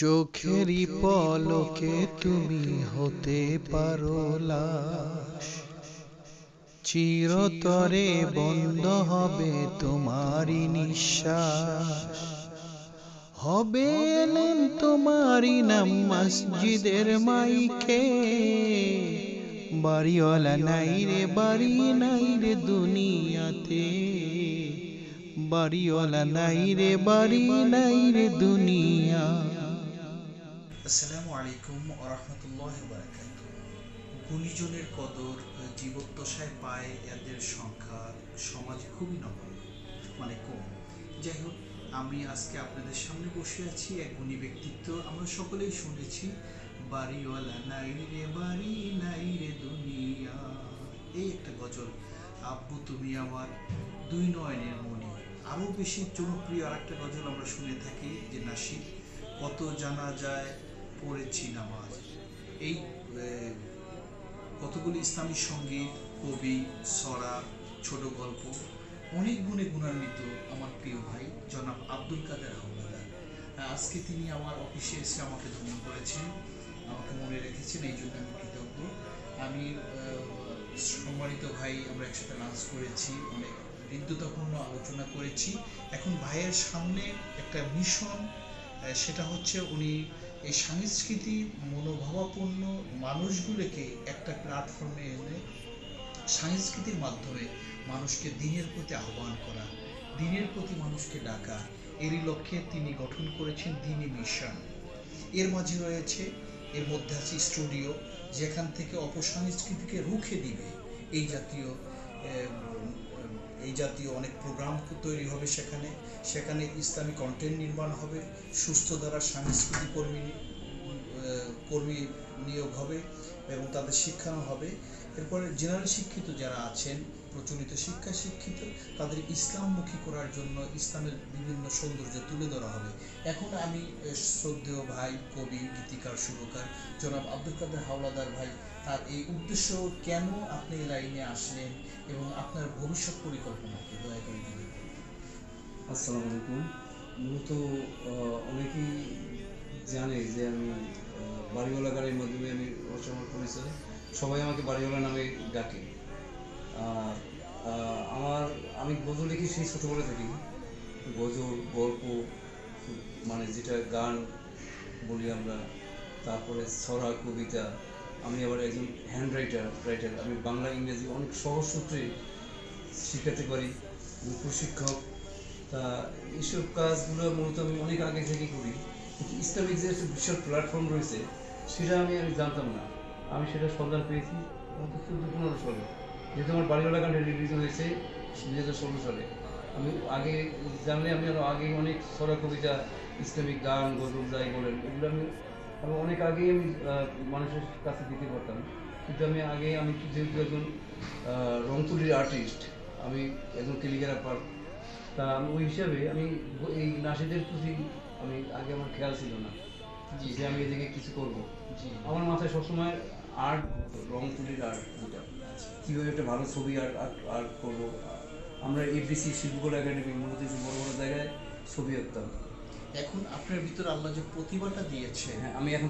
চোখেরই পলকে তুমি হতে পারো লাশ, চিরতরে বন্ধ হবে তোমারই নিঃশ্বাস। হবে এলেন তোমারই নাম মসজিদের মাইকে, বাড়িওয়ালা নাই রে বাড়ি নাই রে দুনিয়াতে, বাড়িওয়ালা নাই রে বাড়ি নাই রে দুনিয়া। আসসালামু আলাইকুম ওয়া রাহমাতুল্লাহি ওয়া বারাকাতুহু। গুণীজনের কদর জীবদ্দশায় পায় এদের সংখ্যা সমাজে খুবই নগণ্য, মানে কম। যাই হোক, আমি আজকে আপনাদের সামনে বসে আছি এক গুণী ব্যক্তিত্ব। আমরা সকলেই শুনেছি, বাড়িওয়ালা নাই রে বাড়ি নাই রে দুনিয়া, এই একটা গজল। আব্বু তুমি আমার দুই নয়নের মণি। আরও বেশি জনপ্রিয় আর একটা গজল আমরা শুনে থাকি, যে নাসিদ, কত জানা যায় পড়েছি নামাজ। এই কতগুলি ইসলামী সঙ্গীত, কবি, ছড়া, ছোট গল্প, অনেক গুণে গুণান্বিত আমার প্রিয় ভাই জনাব আব্দুল কাদের হাওলাদার। আজকে তিনি আমার অফিসে এসে আমাকে ধন্য করেছেন, আমাকে মনে রেখেছেন, এই জন্য আমি কৃতজ্ঞ। আমি সম্মানিত ভাই, আমরা একসাথে লাঞ্চ করেছি, অনেক হৃদ্যতাপূর্ণ আলোচনা করেছি। এখন ভাইয়ের সামনে একটা মিশন, সেটা হচ্ছে উনি এই সাংস্কৃতিক মনোভাবাপন্ন মানুষগুলোকে একটা প্ল্যাটফর্মে এনে সংস্কৃতির মাধ্যমে মানুষকে দিনের প্রতি আহ্বান করা, দিনের প্রতি মানুষকে ডাকা, এরই লক্ষ্যে তিনি গঠন করেছেন দিনী মিশন। এর মাঝে রয়েছে, এর মধ্যে আছে স্টুডিও, যেখান থেকে অপসংস্কৃতিকে রুখে দিবে এই জাতীয় অনেক প্রোগ্রাম তৈরি হবে। সেখানে ইসলামী কন্টেন্ট নির্মাণ হবে, সুস্থ দ্বারা সাংস্কৃতিক কর্মী নিয়োগ হবে এবং তাদের শিক্ষানো হবে। এরপরে জেনারেল শিক্ষিত যারা আছেন, প্রচলিত শিক্ষিত, তাদের ইসলামমুখী করার জন্য ইসলামের বিভিন্ন সৌন্দর্য তুলে ধরা হবে। এখন আমি শ্রদ্ধেয় ভাই, কবি, গীতিকার, সুরকার জনাব আব্দুল কাদের হাওলাদার ভাই, তার এই উদ্দেশ্য, কেন আপনি এই লাইনে আসলেন এবং আপনার ভবিষ্যৎ পরিকল্পনা কি, দয়া করে দিবেন। আসসালামু আলাইকুম। মূলত অনেকেই জানে যে আমি বাড়িওয়ালা গানের মাধ্যমে আমি রচনার পরিচয়, সবাই আমাকে বাড়িওয়ালা নামে ডাকে। আমি গজল লিখি সেই ছোটোবেলা থেকে, গজল, গল্প, মানে যেটা গান বলি আমরা, তারপরে ছড়া, কবিতা। আমি আবার একজন হ্যান্ড রাইটার। আমি বাংলা ইংরেজি অনেক সহজ সূত্রে শিখাতে পারি, প্রশিক্ষক। তা এইসব কাজগুলো মূলত আমি অনেক আগে থেকে করি, কিন্তু ইসলামিক যে একটা বিশাল প্ল্যাটফর্ম রয়েছে সেটা আমি জানতাম না। আমি সেটা সন্ধান পেয়েছি 2014-15 সালে, যেহেতু আমার বাড়িওয়ালা গানটা রিলিজ হয়েছে 2016 সালে। আমি আগে জানলে আমি আরও আগে অনেক ছড়া, কবিতা, ইসলামিক গান, গজল যাই বলেন, এগুলো আমি অনেক আগেই আমি মানুষের কাছে দিতে পারতাম। কিন্তু আমি যেহেতু একজন রংতুলির আর্টিস্ট, আমি একজন টেলিগ্রাফার, তা ওই হিসাবে আমি এই নাসিদের প্রতি আমার খেয়াল ছিল না যে আমি এদিকে কিছু করব। আমার মাথায় সবসময় আর্ট, রং তুলির আর্ট, যেটা কীভাবে একটা ভালো ছবি আর্ট করবো। আমরা এফডিসি শিল্পকলা একাডেমি, মূলত বড় বড় জায়গায় ছবি আঁকতাম। এখন আপনার ভিতরে আল্লাহ যে প্রতিভাটা দিয়েছে, হ্যাঁ, আমি এখন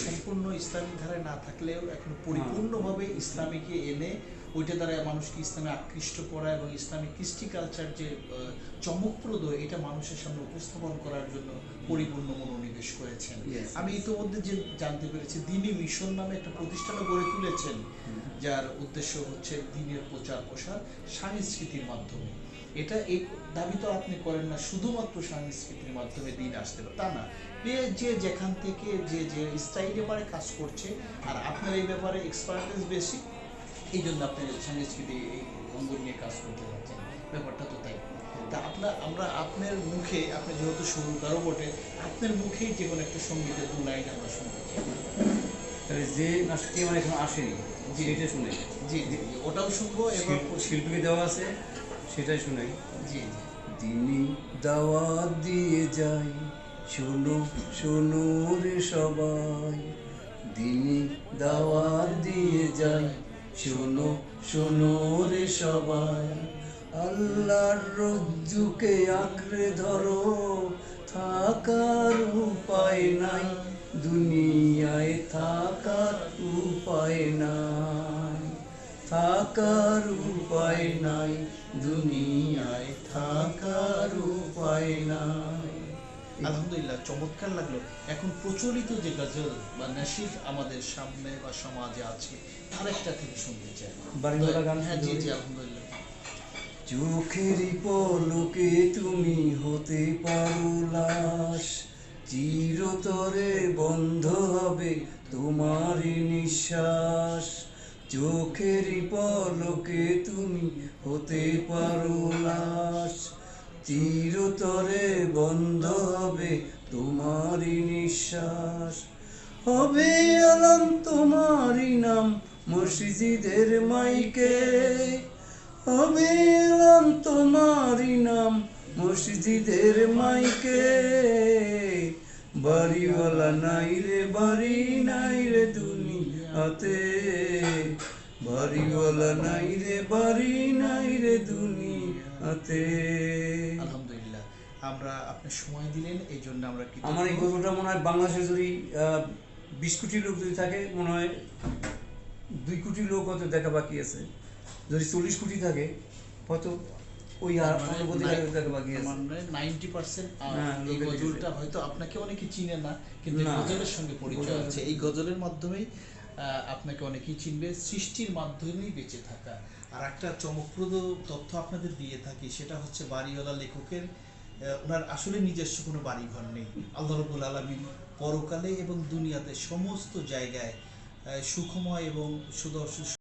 সম্পূর্ণ ইসলামিক ধারায় না থাকলেও এখন পরিপূর্ণভাবে ইসলামীকে এনে ওইটা দ্বারা মানুষকে ইসলামে আকৃষ্ট করা এবং ইসলামিক কৃষ্টি কালচার যে চমকপ্রদ, এটা মানুষের সামনে উপস্থাপন করার জন্য পরিপূর্ণ মনোনিবেশ করেছেন। আমি ইতিমধ্যে যে জানতে পেরেছি, দ্বীনি মিশন নামে একটা প্রতিষ্ঠানও গড়ে তুলেছেন, যার উদ্দেশ্য হচ্ছে দ্বীনের প্রচার প্রসার সংস্কৃতির মাধ্যমে। এটা এই দাবি তো আপনি করেন না শুধুমাত্র সংস্কৃতির মাধ্যমে দিন আসতে পারে, তা না, যে যেখান থেকে যে স্টাইলে পারে কাজ করছে, আর আপনার এই ব্যাপারে এক্সপার্টিস বেশি, এই জন্য আপনি সংস্কৃতি এই অঙ্গন নিয়ে কাজ করতে যাচ্ছেন, ব্যাপারটা তো তাই। তা আমরা আপনার মুখে, আপনি যেহেতু সুরকারও বটে, আপনার মুখেই যে কোনো একটা সঙ্গীতের 2 লাইন আমরা শুনতে চাই। যে নাচটি আমার এখন আসেনি, এটা শুনে, জি, ওটাও শুনবো এবং শিল্পীকে দেওয়া আছে সেটাই শুনাই। জি, দিনই দাওয়াত দিয়ে যাই, শোনো শোনো রে সবাই, দিনই দাওয়াত দিয়ে যাই, শোনো শোনো রে সবাই, আল্লাহর রজ্জুকে আঁকড়ে ধরো, থাকার উপায় থাকার উপায় নাই, দুনিয়ায় থাকার উপায় নাই। আলহামদুলিল্লাহ, চমৎকার লাগলো। এখন প্রচলিত যে গজল বা নশিদ আমাদের সামনে বা সমাজে আছে, তার একটা থেকে শুনতে চাই। বাড়িওয়ালা গান হ্যাঁ, জি শুনতে জি, পারি? আলহামদুলিল্লাহ। চোখেরই পলকে তুমি হতে পারো লাশ, চিরতরে বন্ধ হবে তোমারই নিঃশ্বাস। চোখেরই পলকে তুমি হতে পারো লাশ, চিরতরে বন্ধ হবে তোমারই নিঃশ্বাস। হবে আলাম তোমারই নাম মসজিদের মাইকে, হবে আলাম তোমারই নাম মসজিদের মাইকে। বাড়িওয়ালা নাই রে, বাড়ি নাই রে দুনিয়াতে, বাড়িওয়ালা নাই রে, বাড়ি নাই রে দুনিয়াতে। আলহামদুলিল্লাহ, আমরা আপনি সময় দিলেন, এই জন্য আমরা কৃতজ্ঞ। আমার এই গল্পটা মনে হয় বাংলাদেশে যদি 20 কোটি লোক যদি থাকে, মনে হয় 2 কোটি লোক হয়তো দেখা বাকি আছে। যদি 40 কোটি থাকে, হয়তো ওই অনুভূতি দেখা বাকি আছে। মানে 90% হ্যাঁ, এই লোকে গজলটা দেখেছে। হয়তো আপনাকে অনেকে চিনে না, কিন্তু এই না। গজলের সঙ্গে পরিচয় গজলের আছে। এই গজলের মাধ্যমেই আপনাকে অনেকেই চিনবে, সৃষ্টির মাধ্যমেই বেঁচে থাকা। আর একটা চমকপ্রদ তথ্য আপনাদের দিয়ে থাকি, সেটা হচ্ছে বাড়িওয়ালা লেখকের ওনার আসলে নিজস্ব কোনো বাড়িঘর নেই। আল্লাহ রাব্বুল আলামিন পরকালে এবং দুনিয়াতে সমস্ত জায়গায় সুখময় এবং সুদর্শন